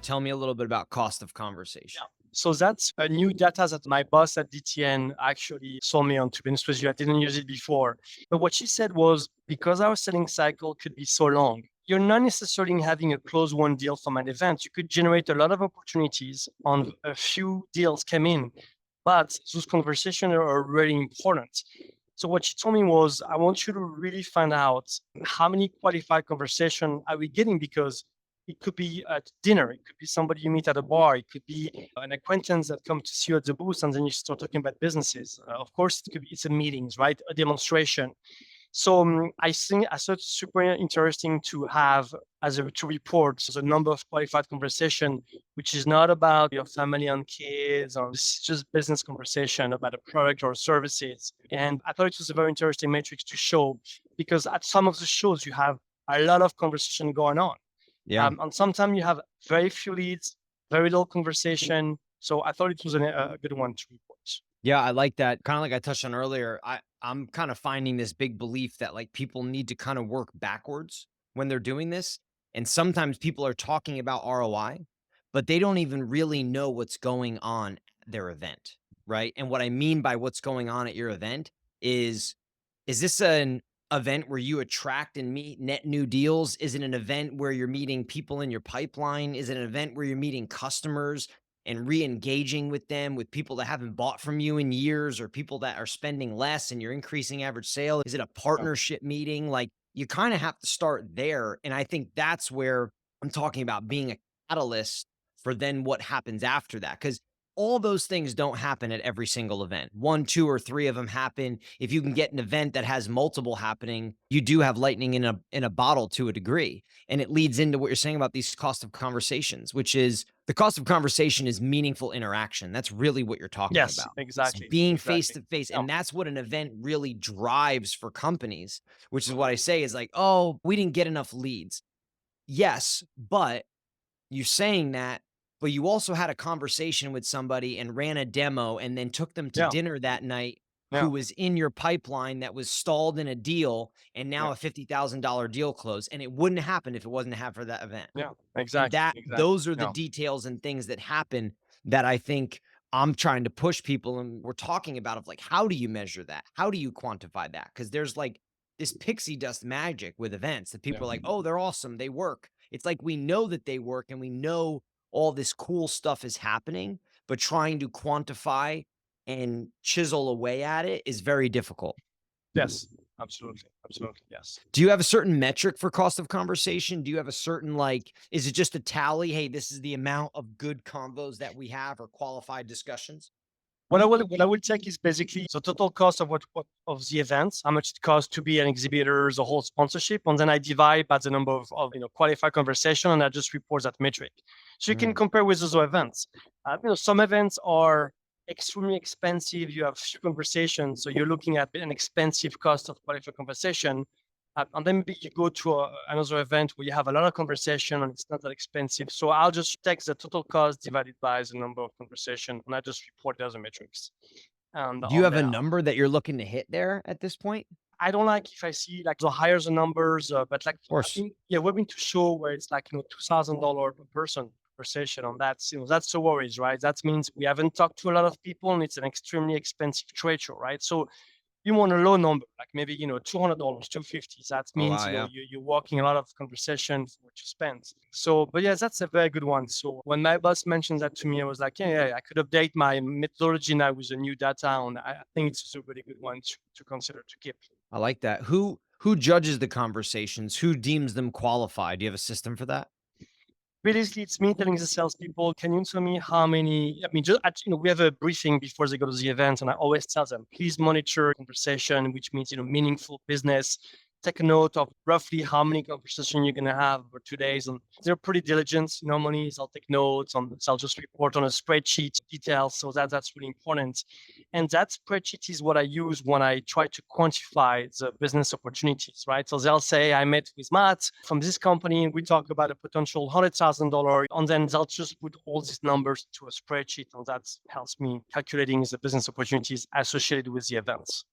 Tell me a little bit about cost of conversation. Yeah. So that's a new data that my boss at DTN actually saw me on, to be honest with you. I didn't use it before. But what she said was because our selling cycle could be so long, you're not necessarily having a close one deal from an event. You could generate a lot of opportunities on a few deals came in, but those conversations are really important. So what she told me was, I want you to really find out how many qualified conversation are we getting, because it could be at dinner, it could be somebody you meet at a bar, it could be an acquaintance that comes to see you at the booth, and then you start talking about businesses. Of course, it could be it's a meetings, right? A demonstration. So I think I thought it's super interesting to have as a to report the number of qualified conversation, which is not about your family and kids, or it's just business conversation about a product or services. And I thought it was a very interesting metrics to show, because at some of the shows you have a lot of conversation going on. Yeah. And sometimes you have very few leads, very little conversation. So I thought it was a good one to report. Yeah, I like that. Kind of like I touched on earlier, I'm kind of finding this big belief that like people need to kind of work backwards when they're doing this. And sometimes people are talking about ROI, but they don't even really know what's going on at their event, right? And what I mean by what's going on at your event is this an event where you attract and meet net new deals? Is it an event where you're meeting people in your pipeline? Is it an event where you're meeting customers and re-engaging with them, with people that haven't bought from you in years, or people that are spending less and you're increasing average sale? Is it a Yeah. partnership meeting? Like, you kind of have to start there. And I think that's where I'm talking about being a catalyst for then what happens after that. Because all those things don't happen at every single event. One, two, or three of them happen. If you can get an event that has multiple happening, you do have lightning in a bottle to a degree. And it leads into what you're saying about these cost of conversations, which is the cost of conversation is meaningful interaction. That's really what you're talking Yes, about. It's exactly. being face Exactly. to face. Yeah. And that's what an event really drives for companies, which is what I say is like, oh, we didn't get enough leads. Yes, but you're saying that, but you also had a conversation with somebody and ran a demo and then took them to Yeah. dinner that night who Yeah. was in your pipeline that was stalled in a deal and Yeah. now a $50,000 deal closed. And it wouldn't happen if it wasn't to have for that event. Yeah. And Exactly. that Exactly. those are the Yeah. details and things that happen that I think I'm trying to push people and we're talking about of like, how do you measure that? How do you quantify that? Because there's like this pixie dust magic with events that Yeah. people are like, oh, they're awesome. They work. It's like we know that they work and we know all this cool stuff is happening, but trying to quantify and chisel away at it is very difficult. Yes. Absolutely. Absolutely. Yes. Do you have a certain metric for cost of conversation? Do you have a certain like, is it just a tally? Hey, this is the amount of good convos that we have or qualified discussions? What I will check is basically the total cost of what of the events, how much it costs to be an exhibitor, the whole sponsorship, and then I divide by the number of qualified conversation, and I just report that metric. So you can Mm, compare with other events. Some events are extremely expensive. You have few conversations, so you're looking at an expensive cost of qualified conversation. And then maybe you go to another event where you have a lot of conversation and it's not that expensive. So I'll just take the total cost divided by the number of conversation, and I just report it as a metrics. And do you on have a there, number that you're looking to hit there at this point? I don't like if I see like the higher the numbers, but like Of I course. think yeah, we're going to show where it's like $2,000 per person conversation on that. That's the worries, right? That means we haven't talked to a lot of people, and it's an extremely expensive trade show, right? So you want a low number, like maybe, $200, 250. That Oh, means, wow. Yeah. you're walking a lot of conversation for what you spend. So, but yeah, that's a very good one. So when my boss mentioned that to me, I was like, yeah, I could update my methodology now with the new data. And I think it's a really good one to consider to keep. I like that. Who judges the conversations? Who deems them qualified? Do you have a system for that? Basically, it's me telling the salespeople, can you tell me how many? I mean, we have a briefing before they go to the event, and I always tell them, please monitor conversation, which means, meaningful business. Take a note of roughly how many conversations you're going to have over 2 days. And they're pretty diligent. Normally, they'll take notes on, they'll just report on a spreadsheet details. So that's really important. And that spreadsheet is what I use when I try to quantify the business opportunities, right? So they'll say, I met with Matt from this company. We talk about a potential $100,000. And then they'll just put all these numbers to a spreadsheet. And that helps me calculating the business opportunities associated with the events.